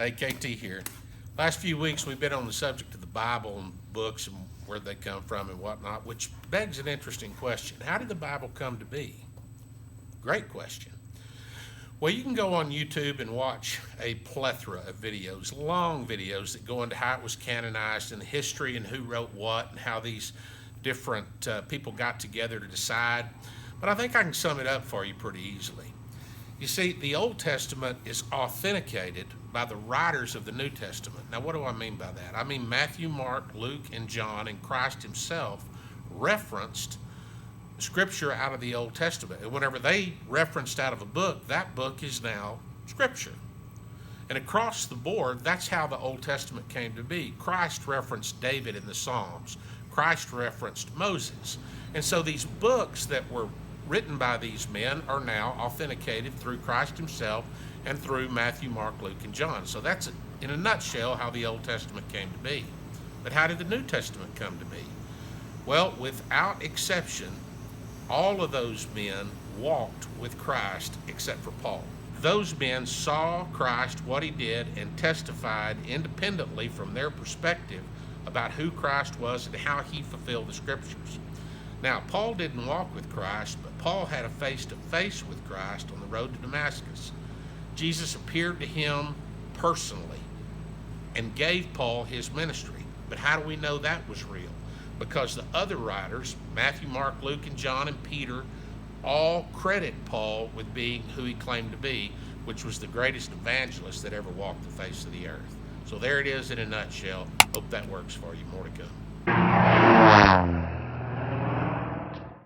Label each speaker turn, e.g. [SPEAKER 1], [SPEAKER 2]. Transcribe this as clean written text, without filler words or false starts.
[SPEAKER 1] Hey, KT here. Last few weeks we've been on the subject of the Bible and books and where they come from and whatnot, which begs an interesting question. How did the Bible come to be? Great question. Well, you can go on YouTube and watch a plethora of videos, long videos that go into how it was canonized and the history and who wrote what and how these different people got together to decide. But I think I can sum it up for you pretty easily. You see, the Old Testament is authenticated by the writers of the New Testament. Now, what do I mean by that? I mean Matthew, Mark, Luke, and John, and Christ himself referenced Scripture out of the Old Testament. And whenever they referenced out of a book, that book is now Scripture. And across the board, that's how the Old Testament came to be. Christ referenced David in the Psalms. Christ referenced Moses. And so these books that were written by these men are now authenticated through Christ himself and through Matthew, Mark, Luke, and John. So that's, in a nutshell, how the Old Testament came to be. But how did the New Testament come to be? Well, without exception, all of those men walked with Christ except for Paul. Those men saw Christ, what he did, and testified independently from their perspective about who Christ was and how he fulfilled the Scriptures. Now, Paul didn't walk with Christ, but Paul had a face-to-face with Christ on the road to Damascus. Jesus appeared to him personally and gave Paul his ministry. But how do we know that was real? Because the other writers, Matthew, Mark, Luke, and John, and Peter, all credit Paul with being who he claimed to be, which was the greatest evangelist that ever walked the face of the earth. So there it is in a nutshell. Hope that works for you. More to come.